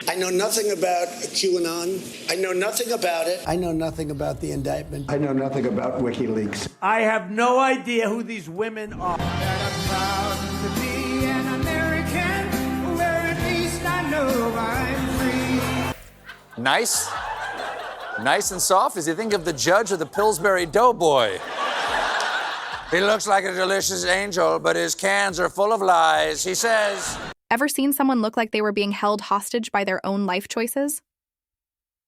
I know nothing about QAnon. I know nothing about it. I know nothing about the indictment. I know nothing about WikiLeaks. I have no idea who these women are. That I'm proud to be an American, where at least I know I'm free. Nice? Nice and soft as you think of the judge of the Pillsbury Doughboy. He looks like a delicious angel, but his cans are full of lies, he says. Ever seen someone look like they were being held hostage by their own life choices?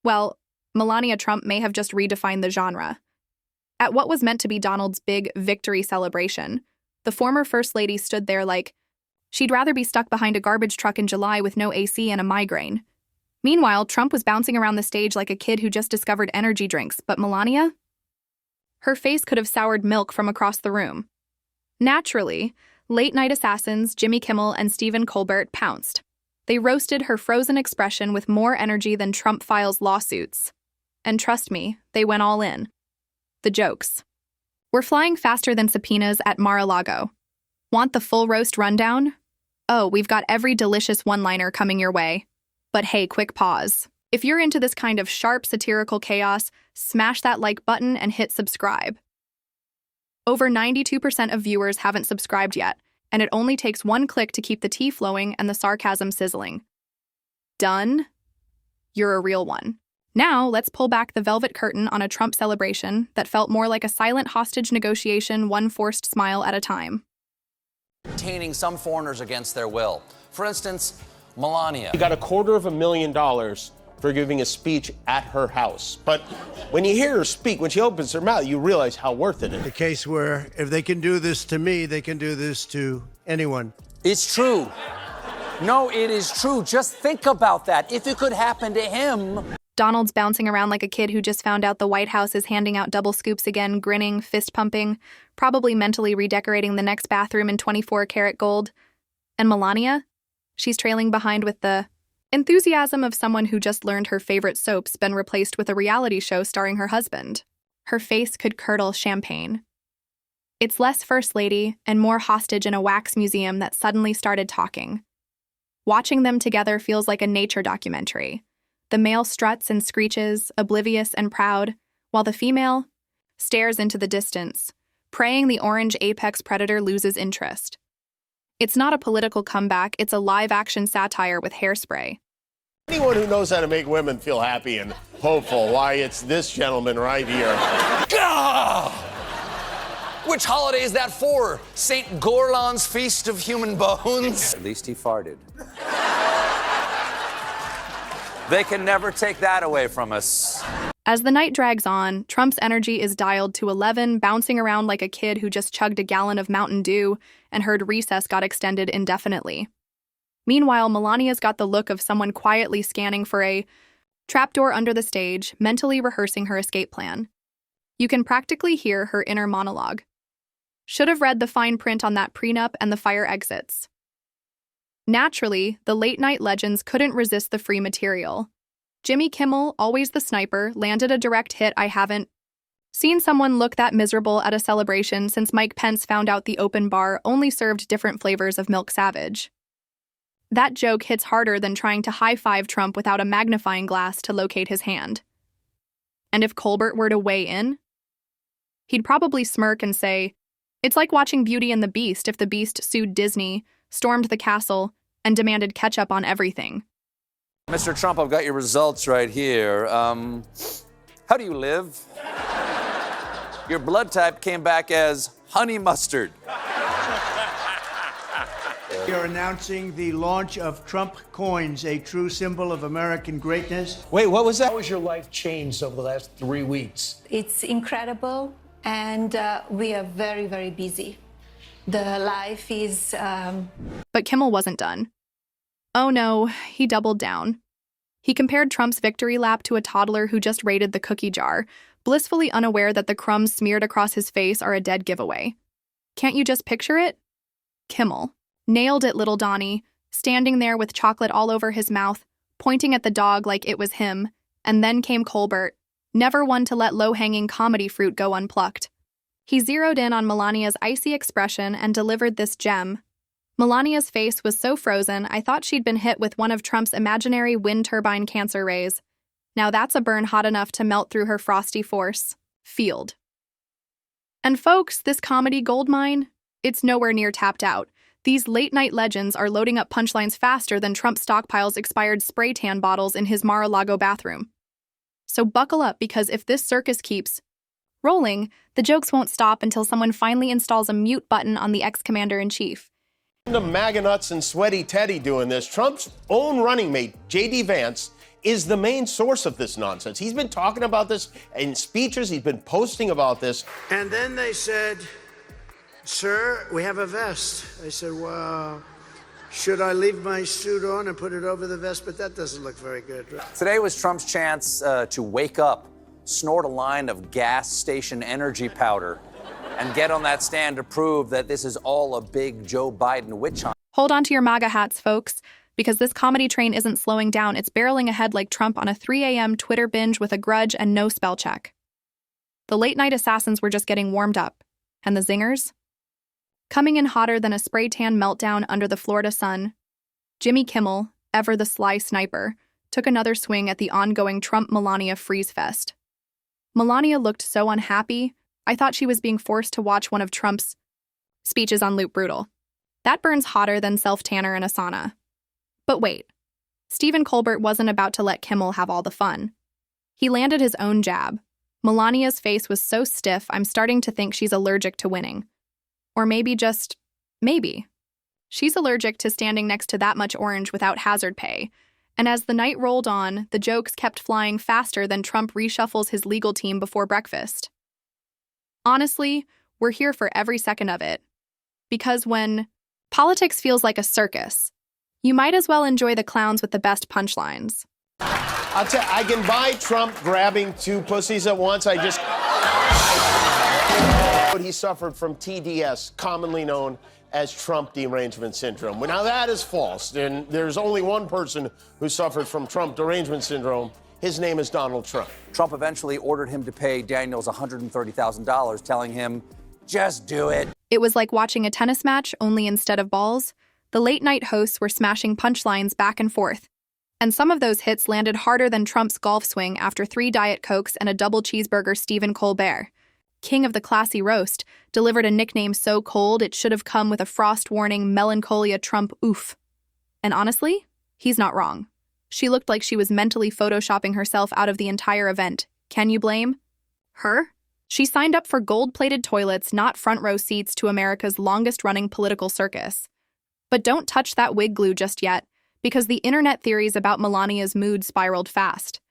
Well, Melania Trump may have just redefined the genre. At what was meant to be Donald's big victory celebration, the former First Lady stood there like she'd rather be stuck behind a garbage truck in July with no AC and a migraine. Meanwhile, Trump was bouncing around the stage like a kid who just discovered energy drinks, but Melania? Her face could have soured milk from across the room. Naturally, late-night assassins Jimmy Kimmel and Stephen Colbert pounced. They roasted her frozen expression with more energy than Trump files lawsuits. And trust me, they went all in. The jokes. We're flying faster than subpoenas at Mar-a-Lago. Want the full roast rundown? Oh, we've got every delicious one-liner coming your way. But hey, quick pause. If you're into this kind of sharp satirical chaos, smash that like button and hit subscribe. Over 92% of viewers haven't subscribed yet, and it only takes one click to keep the tea flowing and the sarcasm sizzling. Done? You're a real one. Now, let's pull back the velvet curtain on a Trump celebration that felt more like a silent hostage negotiation, one forced smile at a time. Detaining some foreigners against their will. For instance, Melania. She got $250,000 for giving a speech at her house. But when you hear her speak, when she opens her mouth, you realize how worth it is. The case where if they can do this to me, they can do this to anyone. It's true. No, it is true. Just think about that. If it could happen to him. Donald's bouncing around like a kid who just found out the White House is handing out double scoops again, grinning, fist pumping, probably mentally redecorating the next bathroom in 24-karat gold. And Melania? She's trailing behind with the enthusiasm of someone who just learned her favorite soap's been replaced with a reality show starring her husband. Her face could curdle champagne. It's less First Lady and more hostage in a wax museum that suddenly started talking. Watching them together feels like a nature documentary. The male struts and screeches, oblivious and proud, while the female stares into the distance, praying the orange apex predator loses interest. It's not a political comeback, it's a live-action satire with hairspray. Anyone who knows how to make women feel happy and hopeful, why, it's this gentleman right here. Gah! Which holiday is that for? St. Gorlan's Feast of Human Bones? At least he farted. They can never take that away from us. As the night drags on, Trump's energy is dialed to 11, bouncing around like a kid who just chugged a gallon of Mountain Dew and heard recess got extended indefinitely. Meanwhile, Melania's got the look of someone quietly scanning for a trapdoor under the stage, mentally rehearsing her escape plan. You can practically hear her inner monologue. Should have read the fine print on that prenup and the fire exits. Naturally, the late-night legends couldn't resist the free material. Jimmy Kimmel, always the sniper, landed a direct hit. I haven't seen someone look that miserable at a celebration since Mike Pence found out the open bar only served different flavors of Milk Savage. That joke hits harder than trying to high-five Trump without a magnifying glass to locate his hand. And if Colbert were to weigh in, he'd probably smirk and say, it's like watching Beauty and the Beast if the Beast sued Disney, stormed the castle, and demanded ketchup on everything. Mr. Trump, I've got your results right here. How do you live? Your blood type came back as honey mustard. You're announcing the launch of Trump coins, a true symbol of American greatness. Wait, what was that? How has your life changed over the last 3 weeks? It's incredible, and we are very, very busy. The life is... But Kimmel wasn't done. Oh no, he doubled down. He compared Trump's victory lap to a toddler who just raided the cookie jar, blissfully unaware that the crumbs smeared across his face are a dead giveaway. Can't you just picture it? Kimmel. Nailed it, little Donnie, standing there with chocolate all over his mouth, pointing at the dog like it was him, and then came Colbert, never one to let low-hanging comedy fruit go unplucked. He zeroed in on Melania's icy expression and delivered this gem. Melania's face was so frozen, I thought she'd been hit with one of Trump's imaginary wind turbine cancer rays. Now that's a burn hot enough to melt through her frosty force field. And folks, this comedy goldmine, it's nowhere near tapped out. These late-night legends are loading up punchlines faster than Trump stockpiles expired spray tan bottles in his Mar-a-Lago bathroom. So buckle up, because if this circus keeps rolling, the jokes won't stop until someone finally installs a mute button on the ex-commander-in-chief. The MAGA nuts and Sweaty Teddy doing this. Trump's own running mate, J.D. Vance, is the main source of this nonsense. He's been talking about this in speeches. He's been posting about this. And then they said, "Sir, we have a vest." I said, "Well, should I leave my suit on and put it over the vest?" But that doesn't look very good. Right? Today was Trump's chance to wake up, snort a line of gas station energy powder, and get on that stand to prove that this is all a big Joe Biden witch hunt. Hold on to your MAGA hats, folks, because this comedy train isn't slowing down. It's barreling ahead like Trump on a 3 a.m. Twitter binge with a grudge and no spell check. The late-night assassins were just getting warmed up. And the zingers? Coming in hotter than a spray tan meltdown under the Florida sun, Jimmy Kimmel, ever the sly sniper, took another swing at the ongoing Trump-Melania freeze fest. Melania looked so unhappy, I thought she was being forced to watch one of Trump's speeches on loop. Brutal. That burns hotter than self-tanner in a sauna. But wait, Stephen Colbert wasn't about to let Kimmel have all the fun. He landed his own jab. Melania's face was so stiff, I'm starting to think she's allergic to winning. Or maybe just, maybe. She's allergic to standing next to that much orange without hazard pay. And as the night rolled on, the jokes kept flying faster than Trump reshuffles his legal team before breakfast. Honestly, we're here for every second of it. Because when politics feels like a circus, you might as well enjoy the clowns with the best punchlines. I'll tell you, I can buy Trump grabbing two pussies at once. He suffered from TDS, commonly known as Trump derangement syndrome. Now, that is false. And there's only one person who suffered from Trump derangement syndrome. His name is Donald Trump. Trump eventually ordered him to pay Daniels $130,000, telling him, just do it. It was like watching a tennis match, only instead of balls, the late-night hosts were smashing punchlines back and forth. And some of those hits landed harder than Trump's golf swing after 3 Diet Cokes and a double cheeseburger. Stephen Colbert, king of the classy roast, delivered a nickname so cold it should have come with a frost warning. Melancholia Trump oof. And honestly, he's not wrong. She looked like she was mentally photoshopping herself out of the entire event. Can you blame her? She signed up for gold-plated toilets, not front-row seats to America's longest-running political circus. But don't touch that wig glue just yet, because the internet theories about Melania's mood spiraled fast.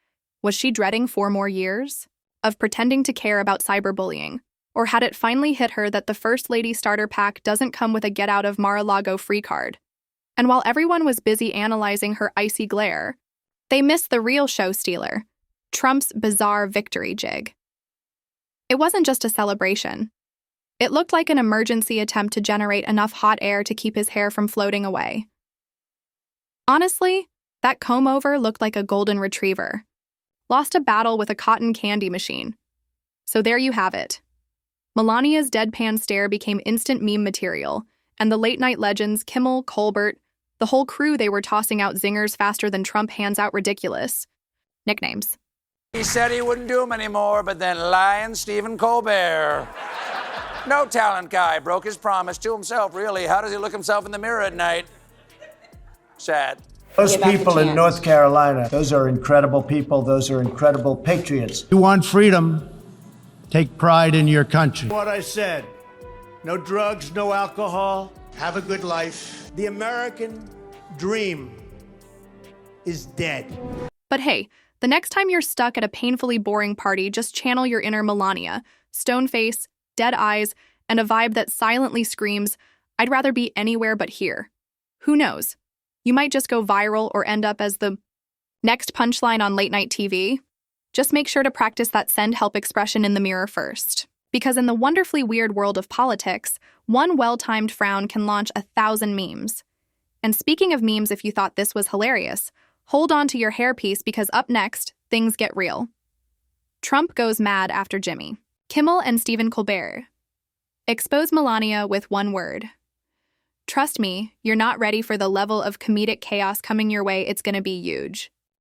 Was she dreading 4 more years of pretending to care about cyberbullying? Or had it finally hit her that the First Lady starter pack doesn't come with a get-out-of Mar-a-Lago free card? And while everyone was busy analyzing her icy glare, they missed the real show stealer, Trump's bizarre victory jig. It wasn't just a celebration. It looked like an emergency attempt to generate enough hot air to keep his hair from floating away. Honestly, that comb-over looked like a golden retriever. Lost a battle with a cotton candy machine. So there you have it. Melania's deadpan stare became instant meme material, and the late-night legends, Kimmel, Colbert, the whole crew, they were tossing out zingers faster than Trump hands out ridiculous nicknames. He said he wouldn't do them anymore, but then lying Stephen Colbert. No talent guy, broke his promise to himself, really. How does he look himself in the mirror at night? Sad. Those people in North Carolina, those are incredible people. Those are incredible patriots. You want freedom? Take pride in your country. What I said. No drugs, no alcohol. Have a good life. The American dream is dead. But hey, the next time you're stuck at a painfully boring party, just channel your inner Melania, stone face, dead eyes, and a vibe that silently screams, I'd rather be anywhere but here. Who knows? You might just go viral or end up as the next punchline on late night TV. Just make sure to practice that send help expression in the mirror first. Because in the wonderfully weird world of politics, one well-timed frown can launch 1,000 memes. And speaking of memes, if you thought this was hilarious, hold on to your hairpiece because up next, things get real. Trump goes mad after Jimmy. Kimmel and Stephen Colbert expose Melania with one word. Trust me, you're not ready for the level of comedic chaos coming your way. It's going to be huge.